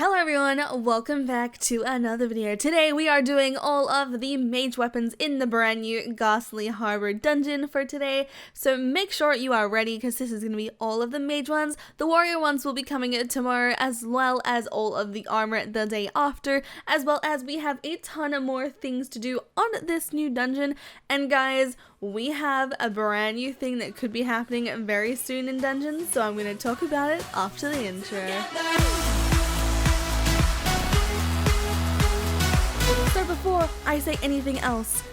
Hello everyone, welcome back to another video. Today we are doing all of the mage weapons in the brand new Ghastly Harbor dungeon for today. So make sure you are ready because this is going to be all of the mage ones. The warrior ones will be coming tomorrow, as well as all of the armor the day after, as well as we have a ton of more things to do on this new dungeon. And guys, we have a brand new thing that could be happening very soon in dungeons, so I'm going to talk about it after the intro. So before I say anything else,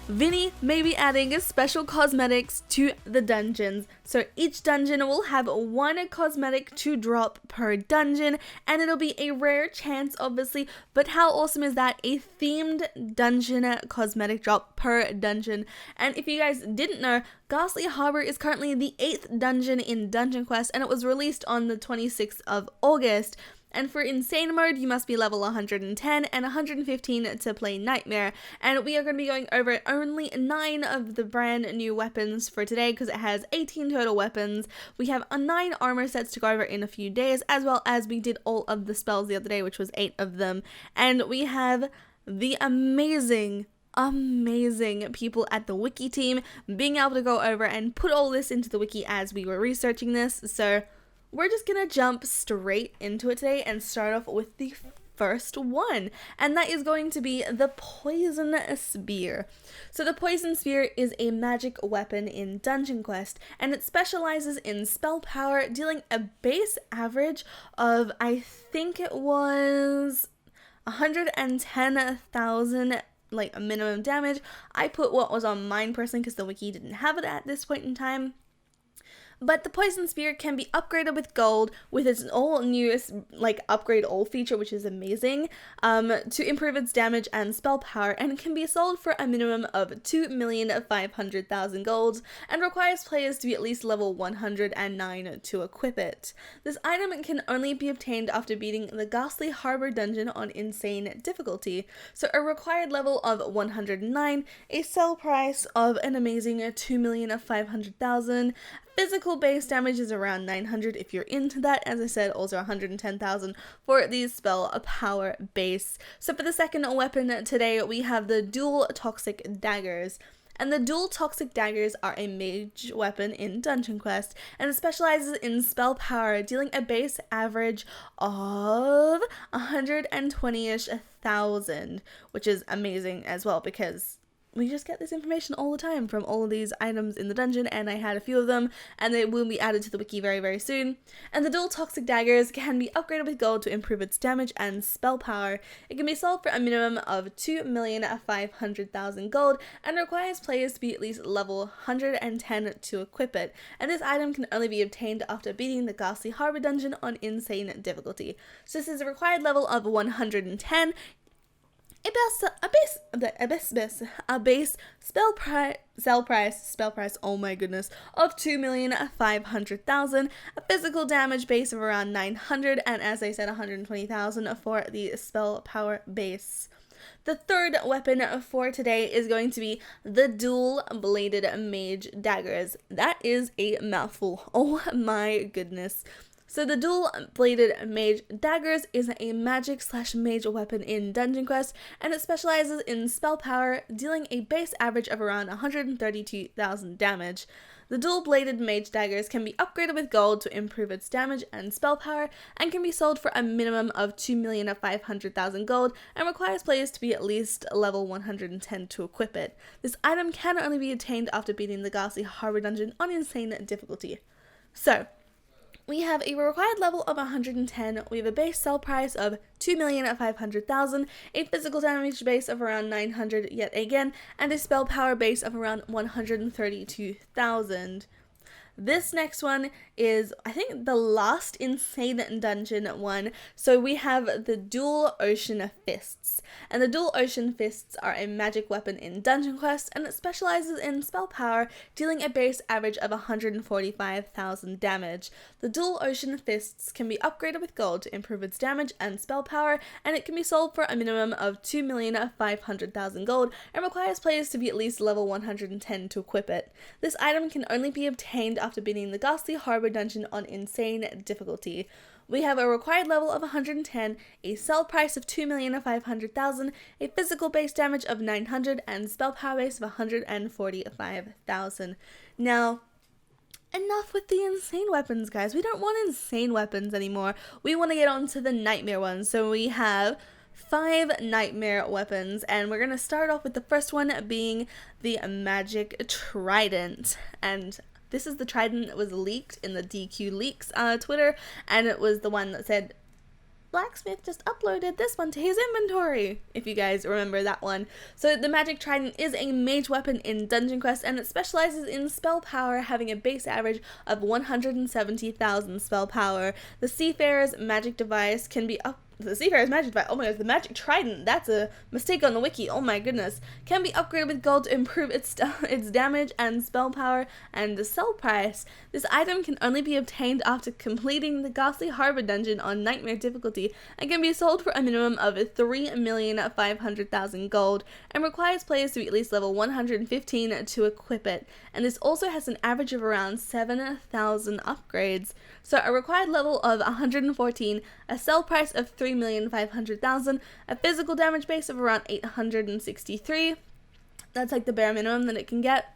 Vinny may be adding special cosmetics to the dungeons. So each dungeon will have one cosmetic to drop per dungeon, and it'll be a rare chance obviously, but how awesome is that? A themed dungeon cosmetic drop per dungeon. And if you guys didn't know, Ghastly Harbor is currently the 8th dungeon in Dungeon Quest, and it was released on the 26th of August. And for Insane mode, you must be level 110 and 115 to play Nightmare. And we are going to be going over only 9 of the brand new weapons for today because it has 18 total weapons. We have 9 armor sets to go over in a few days, as well as we did all of the spells the other day, which was 8 of them. And we have the amazing people at the wiki team being able to go over and put all this into the wiki as we were researching this. So we're just gonna jump straight into it today and start off with the first one, and that is going to be the Poison Spear. So the Poison Spear is a magic weapon in Dungeon Quest, and it specializes in spell power, dealing a base average of, I think it was 110,000 like minimum damage. I put what was on mine personally because the wiki didn't have it at this point in time. But the Poison Spear can be upgraded with gold with its all new upgrade all feature, which is amazing, to improve its damage and spell power, and it can be sold for a minimum of 2,500,000 golds and requires players to be at least level 109 to equip it. This item can only be obtained after beating the Ghastly Harbor dungeon on insane difficulty. So a required level of 109, a sell price of an amazing 2,500,000. Physical base damage is around 900 if you're into that. As I said, also 110,000 for the spell power base. So for the second weapon today, we have the dual toxic daggers. And the dual toxic daggers are a mage weapon in Dungeon Quest, and it specializes in spell power, dealing a base average of 120-ish thousand, which is amazing as well because we just get this information all the time from all of these items in the dungeon, and I had a few of them, and they will be added to the wiki very, very soon. And the dual toxic daggers can be upgraded with gold to improve its damage and spell power. It can be sold for a minimum of 2,500,000 gold and requires players to be at least level 110 to equip it. And this item can only be obtained after beating the Ghastly Harbor dungeon on insane difficulty. So this is a required level of 110. A base spell price, oh my goodness, of 2,500,000, a physical damage base of around 900, and as I said, 120,000 for the spell power base. The third weapon for today is going to be the dual-bladed mage daggers. That is a mouthful, oh my goodness. So the dual-bladed mage daggers is a magic/mage weapon in Dungeon Quest, and it specializes in spell power, dealing a base average of around 132,000 damage. The dual-bladed mage daggers can be upgraded with gold to improve its damage and spell power, and can be sold for a minimum of 2,500,000 gold, and requires players to be at least level 110 to equip it. This item can only be attained after beating the Ghastly Harbor dungeon on insane difficulty. So we have a required level of 110, we have a base sell price of 2,500,000, a physical damage base of around 900 yet again, and a spell power base of around 132,000. This next one is, I think, the last insane dungeon one. So we have the dual ocean fists. And the dual ocean fists are a magic weapon in Dungeon Quest, and it specializes in spell power, dealing a base average of 145,000 damage. The dual ocean fists can be upgraded with gold to improve its damage and spell power, and it can be sold for a minimum of 2,500,000 gold, and requires players to be at least level 110 to equip it. This item can only be obtained after beating the Ghastly Harbor dungeon on insane difficulty. we have a required level of 110, a sell price of 2,500,000, a physical base damage of 900, and spell power base of 145,000. Now, enough with the insane weapons, guys. We don't want insane weapons anymore. We want to get on to the nightmare ones. So we have 5 nightmare weapons, and we're going to start off with the first one being the magic Trident. And this is the Trident that was leaked in the DQ Leaks Twitter, and it was the one that said, Blacksmith just uploaded this one to his inventory, if you guys remember that one. So the Magic Trident is a mage weapon in Dungeon Quest, and it specializes in spell power, having a base average of 170,000 spell power. The Seafarers magic device can be the Seafarers magic device, oh my god, the Magic Trident, that's a mistake on the wiki, oh my goodness, can be upgraded with gold to improve its damage and spell power and the sell price. This item can only be obtained after completing the Ghastly Harbor dungeon on Nightmare difficulty and can be sold for a minimum of 3,500,000 gold and requires players to be at least level 115 to equip it. And this also has an average of around 7,000 upgrades. So a required level of 114, a sell price of 3,500,000, a physical damage base of around 863, that's like the bare minimum that it can get,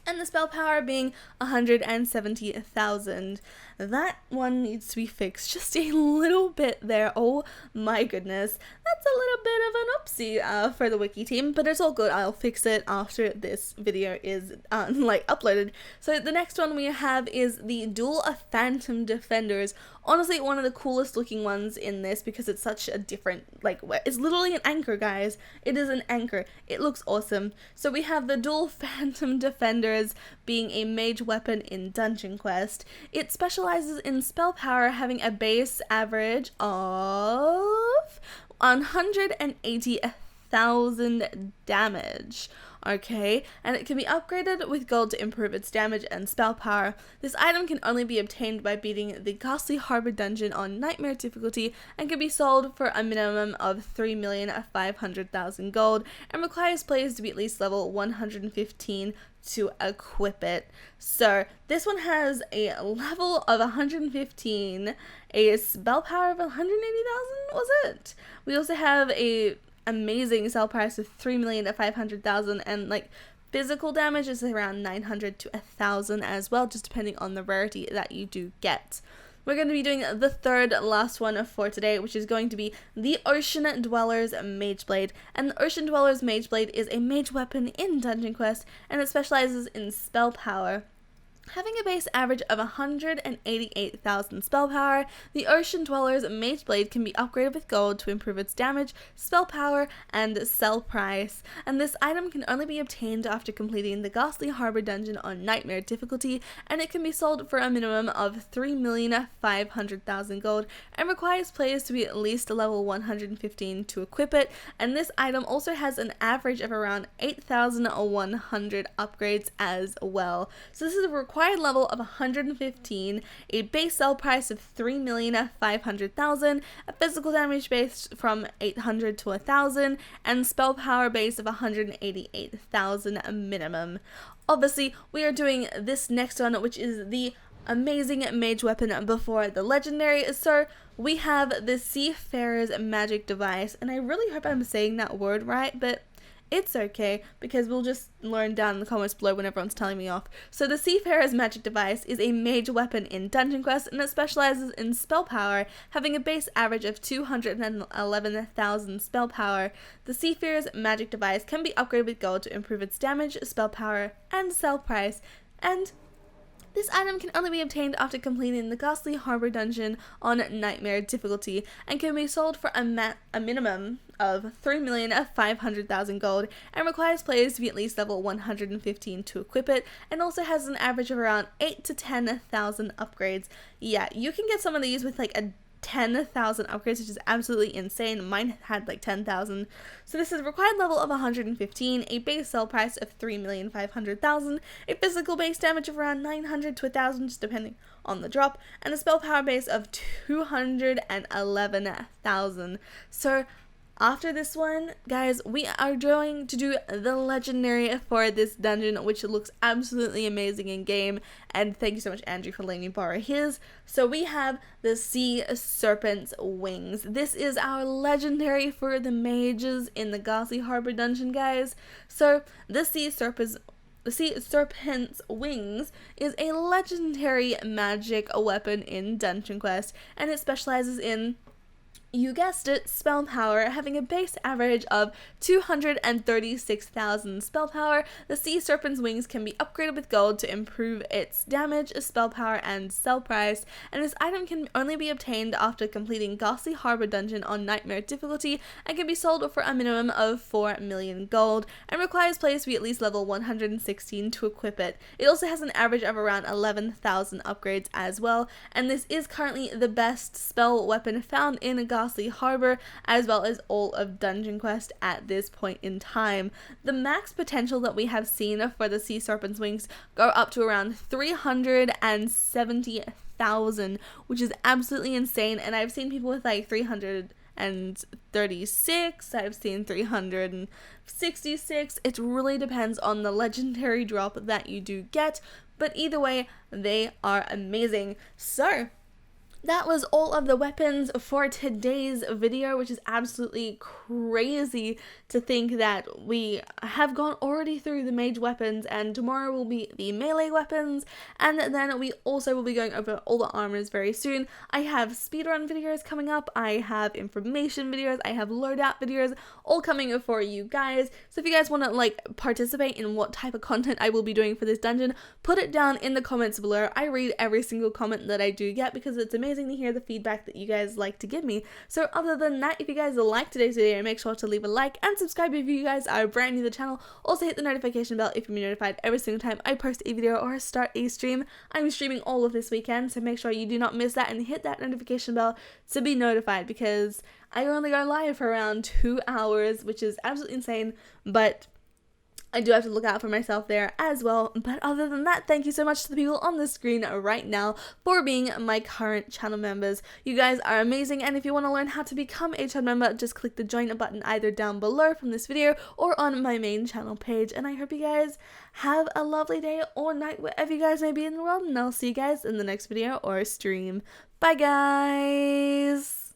and the spell power being 170,000. That one needs to be fixed just a little bit there. Oh my goodness. That's a little bit of an oopsie for the wiki team, but it's all good. I'll fix it after this video is uploaded. So the next one we have is the Duel of Phantom Defenders. Honestly, one of the coolest looking ones in this because it's such a different, it's literally an anchor, guys. It is an anchor. It looks awesome. So we have the Duel Phantom Defenders being a mage weapon in Dungeon Quest. It specializes in spell power, having a base average of 180,000 damage. Okay, and it can be upgraded with gold to improve its damage and spell power. This item can only be obtained by beating the Ghastly Harbor dungeon on Nightmare difficulty and can be sold for a minimum of 3,500,000 gold and requires players to be at least level 115 to equip it. So this one has a level of 115, a spell power of 180,000, was it? We also have a amazing sell price of 3,500,000 and physical damage is around 900 to 1,000 as well, just depending on the rarity that you do get. We're going to be doing the third last one for today, which is going to be the Ocean Dwellers Mageblade. And the Ocean Dwellers Mageblade is a mage weapon in Dungeon Quest, and it specializes in spell power. Having a base average of 188,000 spell power, the Ocean Dwellers Mageblade can be upgraded with gold to improve its damage, spell power, and sell price. And this item can only be obtained after completing the Ghastly Harbor dungeon on Nightmare difficulty, and it can be sold for a minimum of 3,500,000 gold and requires players to be at least level 115 to equip it. And this item also has an average of around 8,100 upgrades as well. So this is a required level of 115, a base sell price of 3,500,000, a physical damage base from 800 to 1,000, and spell power base of 188,000 minimum. Obviously, we are doing this next one, which is the amazing mage weapon before the legendary. So we have the Seafarers magic device, and I really hope I'm saying that word right, but it's okay, because we'll just learn down in the comments below when everyone's telling me off. So the Seafarers magic device is a mage weapon in Dungeon Quest, and it specializes in spell power, having a base average of 211,000 spell power. The Seafarers magic device can be upgraded with gold to improve its damage, spell power, and sell price, and this item can only be obtained after completing the Ghastly Harbor dungeon on Nightmare difficulty and can be sold for a minimum of 3,500,000 gold and requires players to be at least level 115 to equip it, and also has an average of around 8 to 10,000 upgrades. Yeah, you can get some of these with a 10,000 upgrades, which is absolutely insane. Mine had 10,000. So this is a required level of 115, a base sell price of 3,500,000, a physical base damage of around 900 to 1,000, just depending on the drop, and a spell power base of 211,000. So After this one, guys, we are going to do the legendary for this dungeon, which looks absolutely amazing in game. And thank you so much, Andrew, for letting me borrow his. So we have the Sea Serpent's Wings. This is our legendary for the mages in the Ghastly Harbor dungeon, guys. So the Sea Serpent's Wings is a legendary magic weapon in Dungeon Quest, and it specializes in, you guessed it, spell power. Having a base average of 236,000 spell power, the Sea Serpent's Wings can be upgraded with gold to improve its damage, spell power, and sell price, and this item can only be obtained after completing Ghastly Harbor Dungeon on Nightmare difficulty, and can be sold for a minimum of 4 million gold, and requires players to be at least level 116 to equip it. It also has an average of around 11,000 upgrades as well, and this is currently the best spell weapon found in Ghastly Harbor, as well as all of Dungeon Quest at this point in time. The max potential that we have seen for the Sea Serpent's Wings go up to around 370,000, which is absolutely insane, and I've seen people with like 336, I've seen 366. It really depends on the legendary drop that you do get, but either way, they are amazing. So that was all of the weapons for today's video, which is absolutely crazy to think that we have gone already through the mage weapons, and tomorrow will be the melee weapons, and then we also will be going over all the armors very soon. I have speedrun videos coming up, I have information videos, I have loadout videos, all coming for you guys. So if you guys want to like participate in what type of content I will be doing for this dungeon, put it down in the comments below. I read every single comment that I do get because it's amazing to hear the feedback that you guys like to give me. So other than that, if you guys like today's video, make sure to leave a like and subscribe if you guys are brand new to the channel. Also hit the notification bell if you're notified every single time I post a video or start a stream. I'm streaming all of this weekend, so make sure you do not miss that and hit that notification bell to be notified, because I only go live for around 2 hours, which is absolutely insane, but I do have to look out for myself there as well. But other than that, thank you so much to the people on the screen right now for being my current channel members. You guys are amazing, and if you want to learn how to become a channel member, just click the join button either down below from this video or on my main channel page. And I hope you guys have a lovely day or night wherever you guys may be in the world, and I'll see you guys in the next video or stream. Bye guys!